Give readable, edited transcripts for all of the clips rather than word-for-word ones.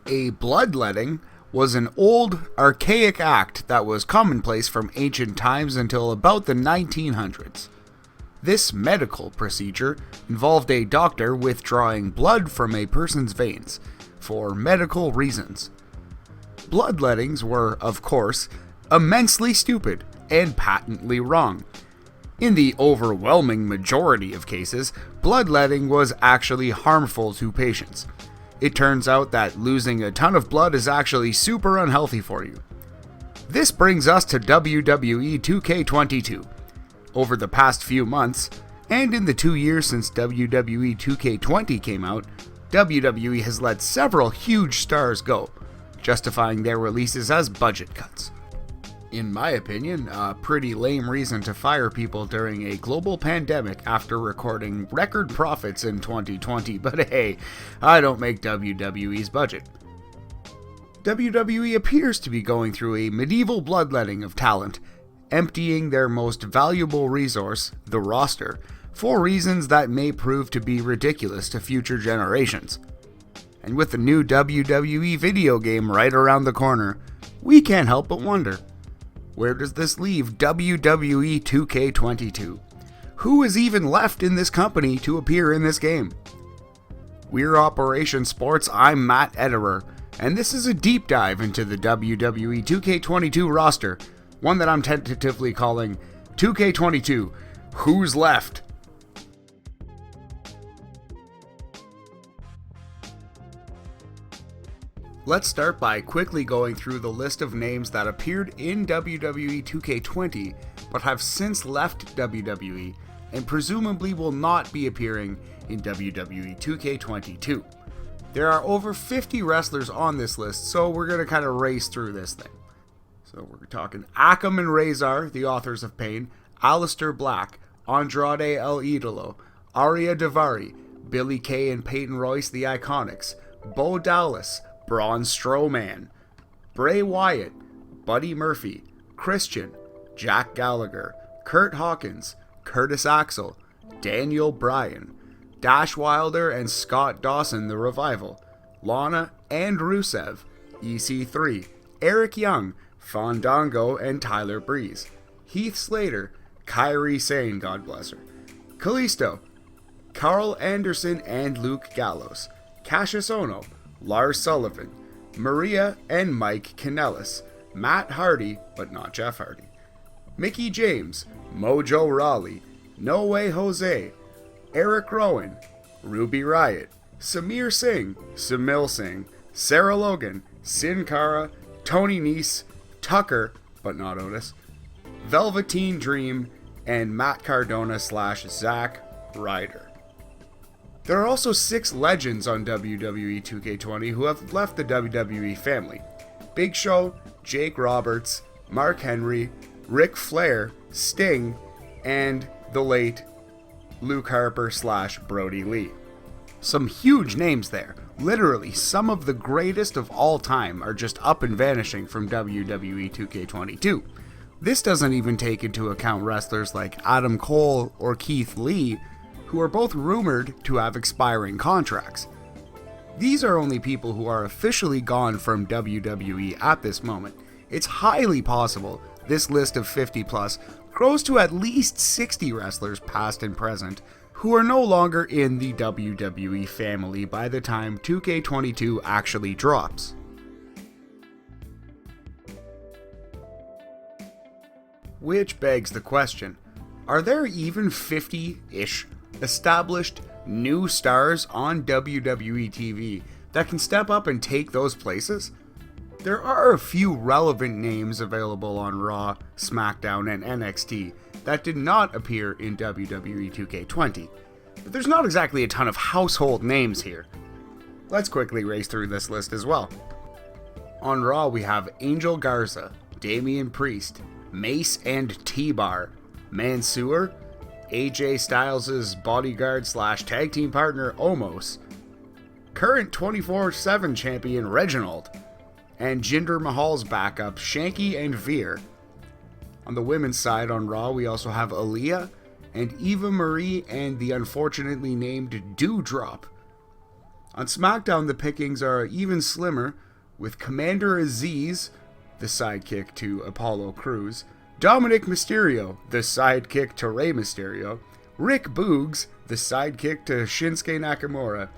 A bloodletting was an old, archaic act that was commonplace from ancient times until about the 1900s. This medical procedure involved a doctor withdrawing blood from a person's veins for medical reasons. Bloodlettings were, of course, immensely stupid and patently wrong. In the overwhelming majority of cases, bloodletting was actually harmful to patients. It turns out that losing a ton of blood is actually super unhealthy for you. This brings us to WWE 2K22. Over the past few months, and in the 2 years since WWE 2K20 came out, WWE has let several huge stars go, justifying their releases as budget cuts. In my opinion, a pretty lame reason to fire people during a global pandemic after recording record profits in 2020, but hey, I don't make WWE's budget. WWE appears to be going through a medieval bloodletting of talent, emptying their most valuable resource, the roster, for reasons that may prove to be ridiculous to future generations. And with the new WWE video game right around the corner, we can't help but wonder, where does this leave WWE 2K22? Who is even left in this company to appear in this game? We're Operation Sports, I'm Matt Ederer, and this is a deep dive into the WWE 2K22 roster, one that I'm tentatively calling 2K22, Who's Left? Let's start by quickly going through the list of names that appeared in WWE 2K20 but have since left WWE and presumably will not be appearing in WWE 2K22. There are over 50 wrestlers on this list, so we're going to kind of race through this thing. So we're talking Akam and Razor, the authors of Pain, Aleister Black, Andrade El Idolo, Arya Daivari, Billy Kay and Peyton Royce, the Iconics, Bo Dallas, Braun Strowman, Bray Wyatt, Buddy Murphy, Christian, Jack Gallagher, Kurt Hawkins, Curtis Axel, Daniel Bryan, Dash Wilder and Scott Dawson the Revival, Lana and Rusev, EC3, Eric Young, Fandango and Tyler Breeze, Heath Slater, Kairi Sane, God bless her, Kalisto, Carl Anderson and Luke Gallows, Cassius Ohno, Lars Sullivan, Maria and Mike Kanellis, Matt Hardy, but not Jeff Hardy, Mickey James, Mojo Rawley, No Way Jose, Eric Rowan, Ruby Riott, Samir Singh, Samil Singh, Sarah Logan, Sin Cara, Tony Nese, Tucker, but not Otis, Velveteen Dream, and Matt Cardona / Zack Ryder. There are also 6 legends on WWE 2K20 who have left the WWE family. Big Show, Jake Roberts, Mark Henry, Ric Flair, Sting, and the late Luke Harper / Brody Lee. Some huge names there. Literally, some of the greatest of all time are just up and vanishing from WWE 2K22. This doesn't even take into account wrestlers like Adam Cole or Keith Lee, who are both rumored to have expiring contracts. These are only people who are officially gone from WWE at this moment. It's highly possible this list of 50 plus grows to at least 60 wrestlers past and present who are no longer in the WWE family by the time 2K22 actually drops. Which begs the question, are there even 50-ish established new stars on WWE TV that can step up and take those places? There are a few relevant names available on Raw, SmackDown, and NXT that did not appear in WWE 2K20, but there's not exactly a ton of household names here. Let's quickly race through this list as well. On Raw we have Angel Garza, Damian Priest, Mace and T-Bar, Mansoor, AJ Styles' bodyguard / tag team partner Omos, current 24/7 champion Reginald, and Jinder Mahal's backup Shanky and Veer. On the women's side on Raw we also have Aaliyah and Eva Marie and the unfortunately named Doudrop. On SmackDown, the pickings are even slimmer, with Commander Aziz, the sidekick to Apollo Crews, Dominic Mysterio, the sidekick to Rey Mysterio, Rick Boogs, the sidekick to Shinsuke Nakamura,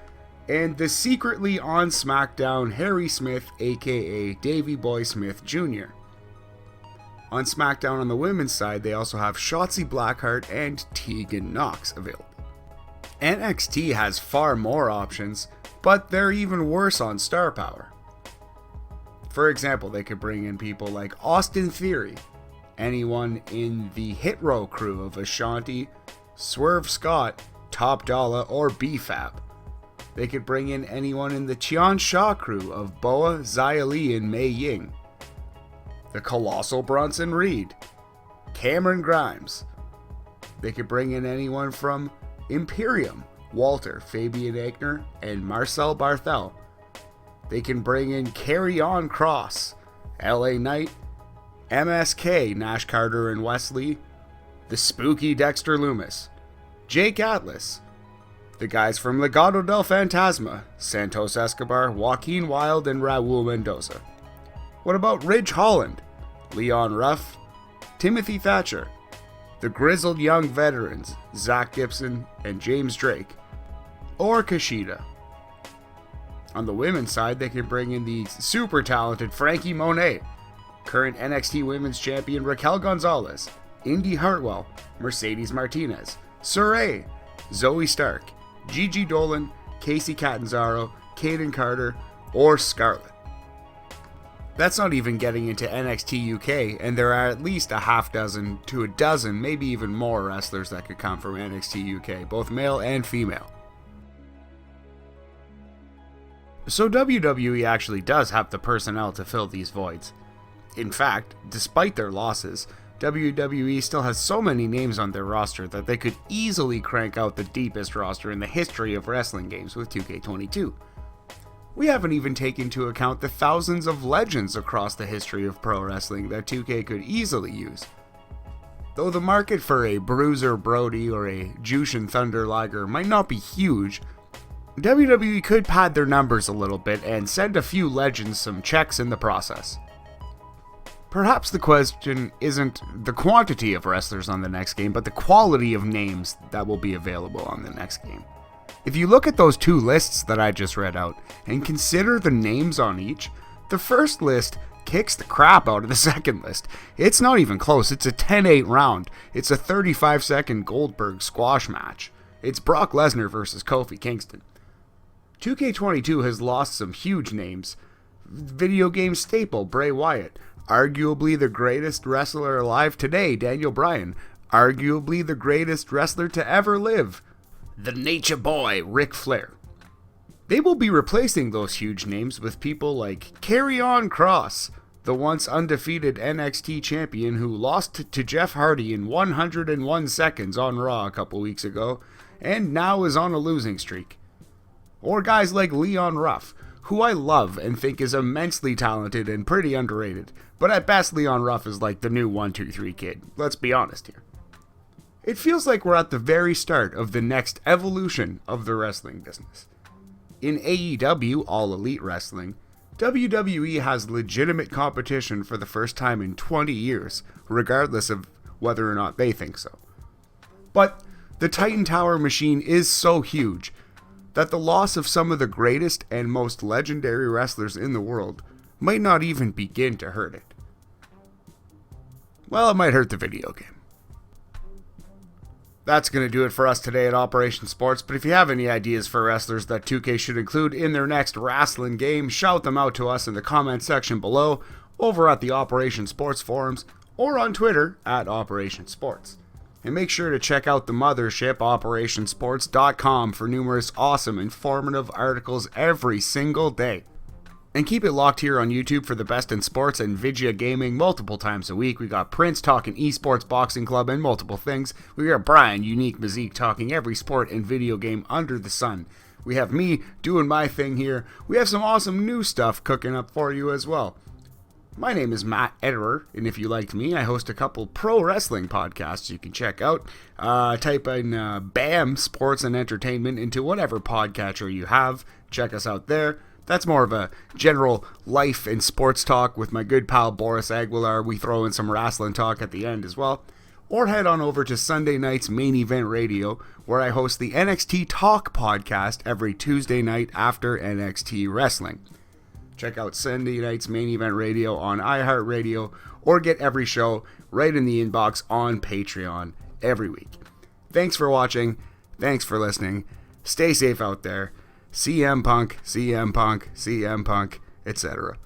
and the secretly on SmackDown Harry Smith, aka Davey Boy Smith Jr. On SmackDown on the women's side, they also have Shotzi Blackheart and Tegan Nox available. NXT has far more options, but they're even worse on star power. For example, they could bring in people like Austin Theory, anyone in the Hit Row crew of Ashanti, Swerve Scott, Top Dollar, or B-Fab. They could bring in anyone in the Tian Sha crew of Boa, Xia Li, and Mei Ying. The Colossal Bronson Reed, Cameron Grimes. They could bring in anyone from Imperium, Walter, Fabian Aichner, and Marcel Barthel. They can bring in Carry On Cross, LA Knight, MSK, Nash Carter and Wesley, the spooky Dexter Loomis, Jake Atlas, the guys from Legado del Fantasma, Santos Escobar, Joaquin Wilde, and Raul Mendoza. What about Ridge Holland, Leon Ruff, Timothy Thatcher, the grizzled young veterans, Zach Gibson and James Drake, or Kushida? On the women's side, they can bring in the super talented Frankie Monet, current NXT Women's Champion Raquel Gonzalez, Indy Hartwell, Mercedes Martinez, Saray, Zoe Stark, Gigi Dolan, Casey Catanzaro, Kaden Carter, or Scarlett. That's not even getting into NXT UK, and there are at least a half dozen to a dozen, maybe even more wrestlers that could come from NXT UK, both male and female. So WWE actually does have the personnel to fill these voids. In fact, despite their losses, WWE still has so many names on their roster that they could easily crank out the deepest roster in the history of wrestling games with 2K22. We haven't even taken into account the thousands of legends across the history of pro wrestling that 2K could easily use. Though the market for a Bruiser Brody or a Jushin Thunder Liger might not be huge, WWE could pad their numbers a little bit and send a few legends some checks in the process. Perhaps the question isn't the quantity of wrestlers on the next game, but the quality of names that will be available on the next game. If you look at those two lists that I just read out, and consider the names on each, the first list kicks the crap out of the second list. It's not even close, it's a 10-8 round. It's a 35-second Goldberg squash match. It's Brock Lesnar versus Kofi Kingston. 2K22 has lost some huge names. Video game staple Bray Wyatt, arguably the greatest wrestler alive today, Daniel Bryan, arguably the greatest wrestler to ever live, the Nature Boy, Ric Flair. They will be replacing those huge names with people like Carry On Cross, the once undefeated NXT champion who lost to Jeff Hardy in 101 seconds on Raw a couple weeks ago, and now is on a losing streak. Or guys like Leon Ruff, who I love and think is immensely talented and pretty underrated, but at best Leon Ruff is like the new 1-2-3 kid, let's be honest here. It feels like we're at the very start of the next evolution of the wrestling business. In AEW, All Elite Wrestling, WWE has legitimate competition for the first time in 20 years, regardless of whether or not they think so. But the Titan Tower machine is so huge that the loss of some of the greatest and most legendary wrestlers in the world might not even begin to hurt it. Well, it might hurt the video game. That's going to do it for us today at Operation Sports, but if you have any ideas for wrestlers that 2K should include in their next wrestling game, shout them out to us in the comment section below, over at the Operation Sports forums, or on Twitter at Operation Sports. And make sure to check out the mothership, OperationSports.com, for numerous awesome, informative articles every single day. And keep it locked here on YouTube for the best in sports and video gaming multiple times a week. We got Prince talking esports, boxing club, and multiple things. We got Brian, Unique Mazik, talking every sport and video game under the sun. We have me doing my thing here. We have some awesome new stuff cooking up for you as well. My name is Matt Ederer, and if you liked me, I host a couple pro wrestling podcasts you can check out. Type in BAM Sports and Entertainment into whatever podcatcher you have. Check us out there. That's more of a general life and sports talk with my good pal Boris Aguilar. We throw in some wrestling talk at the end as well. Or head on over to Sunday night's Main Event Radio, where I host the NXT Talk podcast every Tuesday night after NXT Wrestling. Check out Sunday night's Main Event Radio on iHeartRadio, or get every show right in the inbox on Patreon every week. Thanks for watching. Thanks for listening. Stay safe out there. CM Punk, CM Punk, CM Punk, etc.